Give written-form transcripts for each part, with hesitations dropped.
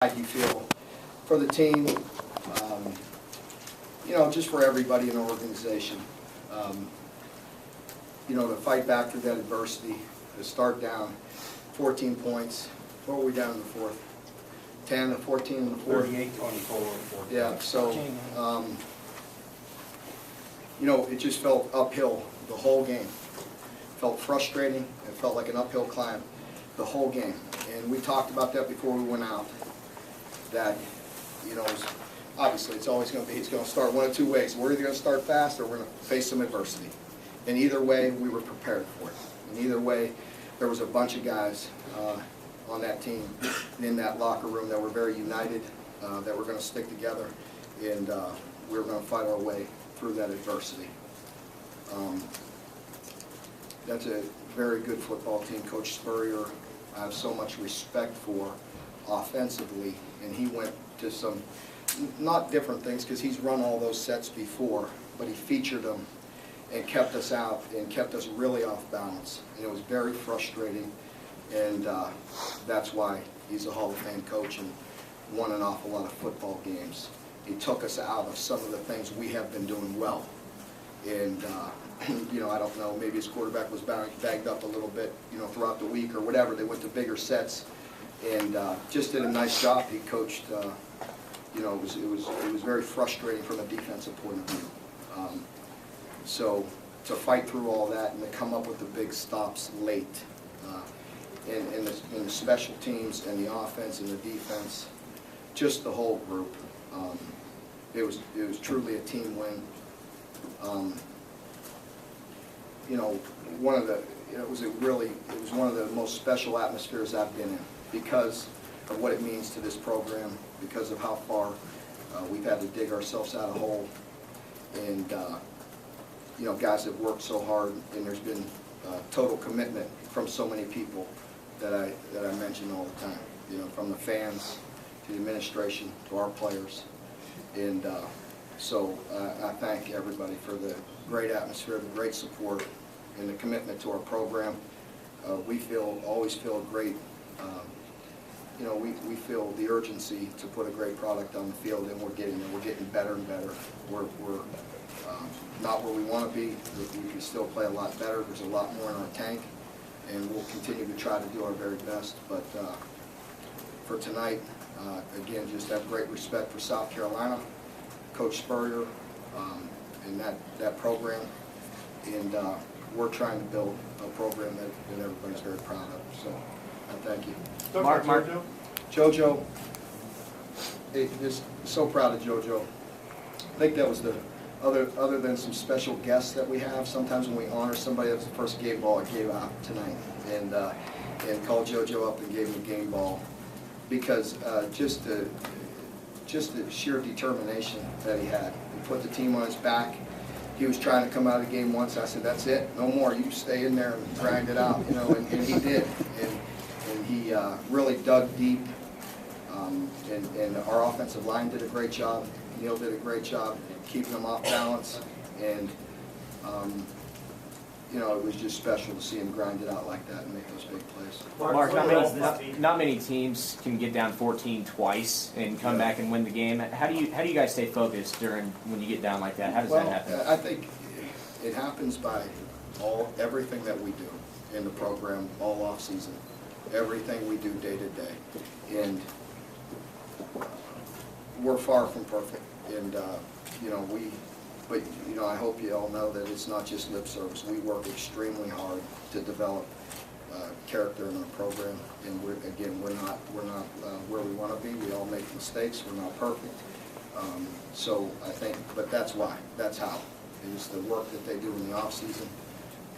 You feel for the team, just for everybody in the organization, to fight back through that adversity, to start down 14 points. What were we down in the fourth? 10 or 14 in the fourth? 38, 24, 14. Yeah, so, it just felt uphill the whole game. It felt frustrating. It felt like an uphill climb the whole game. And we talked about that before we went out. That, obviously it's always going to be, it's going to start one of two ways. We're either going to start fast or we're going to face some adversity. And either way, we were prepared for it. And either way, there was a bunch of guys on that team, in that locker room, that were very united, that were going to stick together, and we were going to fight our way through that adversity. That's a very good football team. Coach Spurrier, I have so much respect for offensively, and he went to some, not different things, because he's run all those sets before, but he featured them and kept us out and kept us really off balance. And it was very frustrating, and that's why he's a Hall of Fame coach and won an awful lot of football games. He took us out of some of the things we have been doing well. And, I don't know, maybe his quarterback was bagged up a little bit, throughout the week or whatever. They went to bigger sets. And just did a nice job. He coached. It was very frustrating from a defensive point of view. So to fight through all that and to come up with the big stops late, in the special teams and the offense and the defense, just the whole group, it was truly a team win. It was one of the most special atmospheres I've been in, because of what it means to this program, because of how far we've had to dig ourselves out of a hole, and guys have worked so hard, and there's been total commitment from so many people that I mention all the time. From the fans to the administration to our players, and so I thank everybody for the great atmosphere, the great support, and the commitment to our program. We always feel great. We feel the urgency to put a great product on the field, and we're getting there. We're getting better and better. We're not where we want to be. We can still play a lot better. There's a lot more in our tank, and we'll continue to try to do our very best. But for tonight, again, just have great respect for South Carolina, Coach Spurrier, and that program. And we're trying to build a program that everybody's very proud of. So I thank you. Mark. Jojo, just so proud of Jojo. I think that was the other than some special guests that we have. Sometimes when we honor somebody, that's the first game ball I gave out tonight, and called Jojo up and gave him a game ball, because just the sheer determination that he had. He put the team on his back. He was trying to come out of the game once. I said, "That's it, no more. You stay in there and grind it out," and he did. And he really dug deep, and our offensive line did a great job. Neil did a great job keeping them off balance, and it was just special to see him grind it out like that and make those big plays. Mark, not many teams can get down 14 twice and come back and win the game. How do you guys stay focused when you get down like that? How does that happen? I think it happens by everything that we do in the program all off season, everything we do day to day, and we're far from perfect. And I hope you all know that it's not just lip service. We work extremely hard to develop character in our program, and we're not where we want to be. We all make mistakes. We're not perfect. So I think, but that's why. That's how. It's the work that they do in the off season,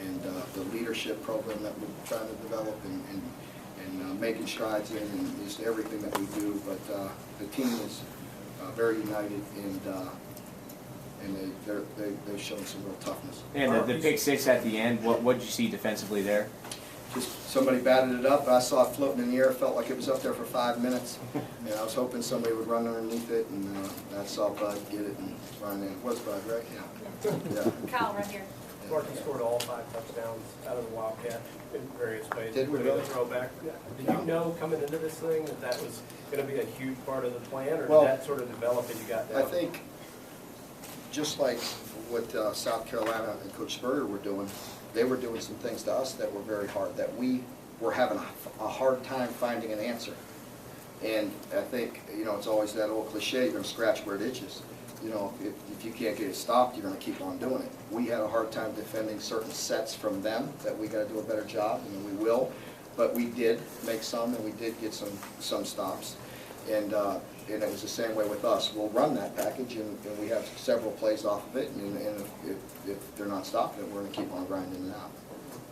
and the leadership program that we're trying to develop, and making strides in, and just everything that we do. But the team is very united, and they've shown some real toughness. And the pick six at the end, what did you see defensively there? Just somebody batted it up. I saw it floating in the air. Felt like it was up there for 5 minutes, and I was hoping somebody would run underneath it, and I saw Bud get it and run in. It was Bud, right? Yeah. Kyle, right here. Yeah. Mark, you scored all 5 touchdowns out of the Wildcat in various ways. Did we really? Throwback. Yeah. Did you know coming into this thing that was going to be a huge part of the plan, or Well, did that sort of develop as you got down? I think just like what South Carolina and Coach Spurrier were doing, they were doing some things to us that were very hard, that we were having a hard time finding an answer. And I think, you know, it's always that old cliche, you're going to scratch where it itches. You know, if you can't get it stopped, you're going to keep on doing it. We had a hard time defending certain sets from them that we got to do a better job, and we will. But we did make some, and we did get some stops. And it was the same way with us. We'll run that package, and we have several plays off of it, and if they're not stopping it, we're going to keep on grinding it out.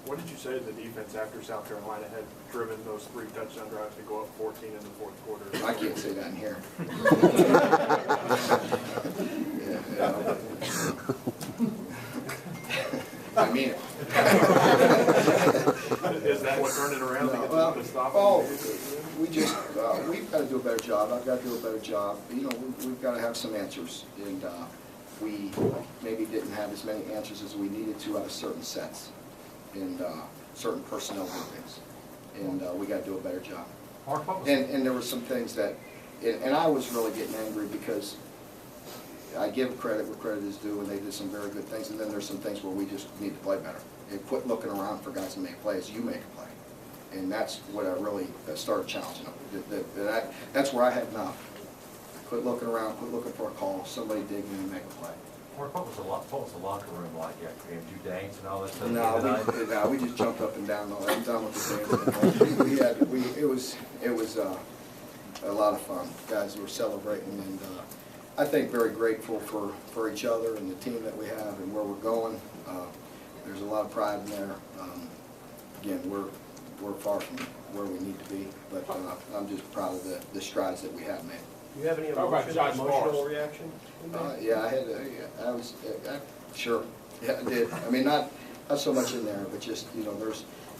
What did you say to the defense after South Carolina had driven those 3 touchdown drives to go up 14 in the 4th quarter? I can't say that in here. I mean it. Is that what turned it around to get them to stop? We've got to do a better job. I've got to do a better job. You know, we've got to have some answers, and we maybe didn't have as many answers as we needed to out of certain sets and certain personnel groupings, and we got to do a better job. And there were some things that, and I was really getting angry because I give credit where credit is due, and they did some very good things, and then there's some things where we just need to play better. And quit looking around for guys to make plays. You make a play. And that's what I really started challenging them. That's where I had enough. Quit looking around, quit looking for a call, somebody dig in and make a play. Mark, what was the locker room like after game? Did you dance and all that stuff? No, we just jumped up and down. I'm done with the dance. It was a lot of fun. Guys were celebrating, and I think very grateful for each other and the team that we have and where we're going. There's a lot of pride in there. Again, we're far from where we need to be, but I'm just proud of the strides that we have made. Do you have any emotional reaction? Yeah, sure. Yeah, I did. I mean, not so much in there, but just, you know,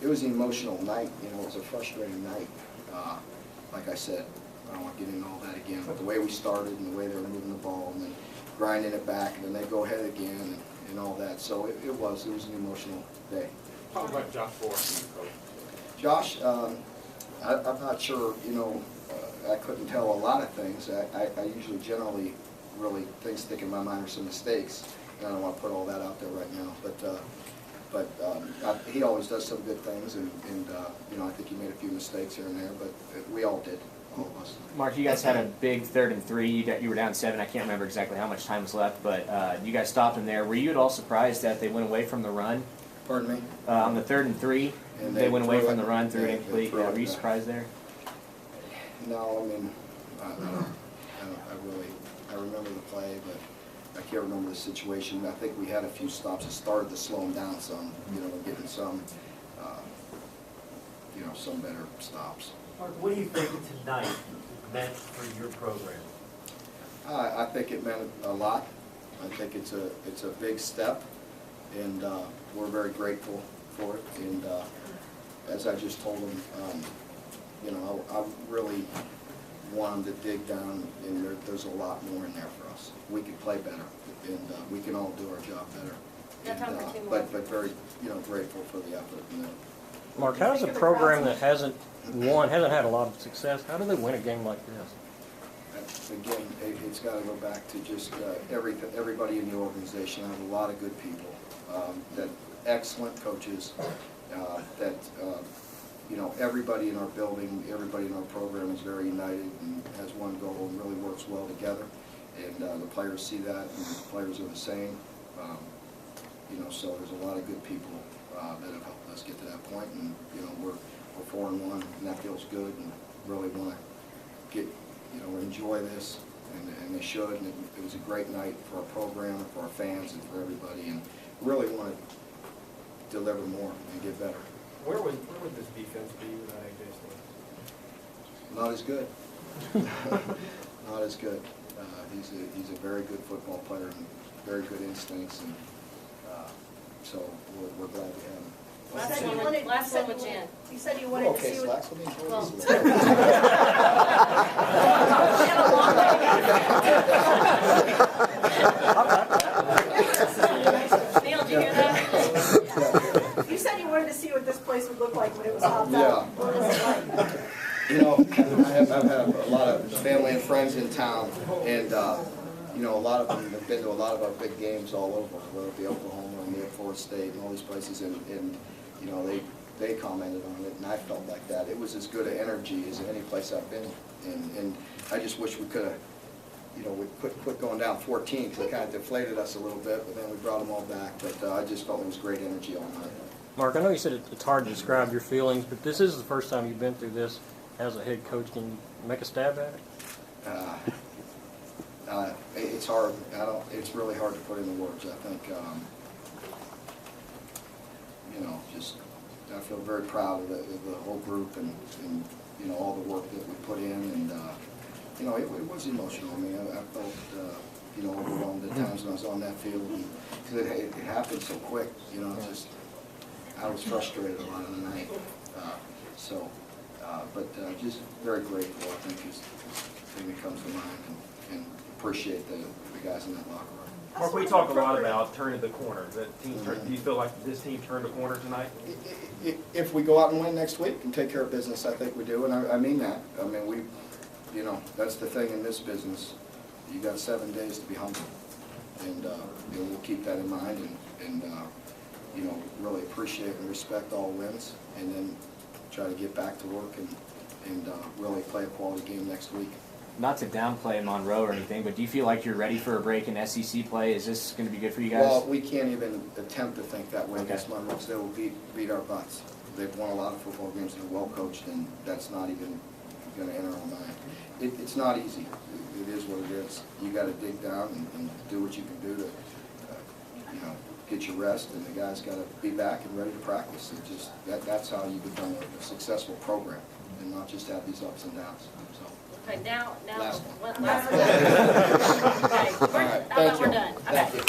it was an emotional night. You know, it was a frustrating night. Like I said, I don't want to get into all that again, but the way we started and the way they were moving the ball and then grinding it back and then they go ahead again and all that. So it was an emotional day. Talk about Josh Forrest, coach. Josh, I'm not sure, you know, I couldn't tell a lot of things. I usually generally really things stick in my mind are some mistakes, and I don't want to put all that out there right now. But he always does some good things, and you know, I think he made a few mistakes here and there, but we all did, all of us. Mark, you guys had a big 3rd and 3. You were down 7. I can't remember exactly how much time was left, but you guys stopped them there. Were you at all surprised that they went away from the run? Pardon me? On the 3rd and 3, and they went away from the run, threw it incomplete. Were you surprised there? No, I mean, I remember the play, but I can't remember the situation. I think we had a few stops that started to slow them down some, you know, getting some, you know, some better stops. Mark, what do you think tonight meant for your program? I think it meant a lot. I think it's a big step, and we're very grateful for it. And as I just told them, you know, I really want them to dig down, and there's a lot more in there for us. We can play better, and we can all do our job better. And, but very, you know, grateful for the effort. Mark, how does a program that hasn't had a lot of success, how do they win a game like this? Again, it's got to go back to just everybody in the organization. I have a lot of good people, that excellent coaches, that you know, everybody in our building, everybody in our program is very united and has one goal and really works well together. And the players see that, and the players are the same. You know, so there's a lot of good people that have helped us get to that point. And you know, we're 4-1, and that feels good. And really want to get, you know, enjoy this, and they should. And it was a great night for our program, for our fans, and for everybody. And really want to deliver more and get better. Where would this defense be without AJ Stoops? Not as good. Not as good. He's a very good football player and very good instincts, and so we're glad to have him. Last one with Jen. You said you wanted to see what... Neil, did you hear that? friends in town, and, you know, a lot of them have been to a lot of our big games all over, whether it be Oklahoma and Florida State and all these places, and you know, they commented on it, and I felt like that. It was as good an energy as any place I've been, and I just wish we could have, you know, we quit going down 14, because it kind of deflated us a little bit, but then we brought them all back, but I just felt it was great energy all night. Mark, I know you said it's hard to describe your feelings, but this is the first time you've been through this as a head coach. Can you make a stab at it? It's hard. It's really hard to put into words. I think, you know, just I feel very proud of the whole group and you know, all the work that we put in, and you know, it was emotional. I mean, I felt you know, overwhelmed at times when I was on that field, because it happened so quick. You know, just I was frustrated a lot of the night. But just very grateful, I think, is the thing that comes to mind, and appreciate the guys in that locker room. Mark, we talk a lot about turning the corner. Do you feel like this team turned the corner tonight? If we go out and win next week and take care of business, I think we do, and I mean that. I mean, you know, that's the thing in this business. You got 7 days to be humble, and you know, we'll keep that in mind, and you know, really appreciate and respect all wins, and then try to get back to work and really play a quality game next week. Not to downplay Monroe or anything, but do you feel like you're ready for a break in SEC play? Is this going to be good for you guys? Well, we can't even attempt to think that way Okay. against Monroe. They will beat our butts. They've won a lot of football games. They're well coached, and that's not even going to enter our mind. It's not easy. It is what it is. You got to dig down and do what you can do to, you know, get your rest, and the guys got to be back and ready to practice. It just that's how you become a successul program, and not just have these ups and downs. So. Okay, now, Last one. last one. Okay, All right, how about thank we're you. done? Thank Okay, you.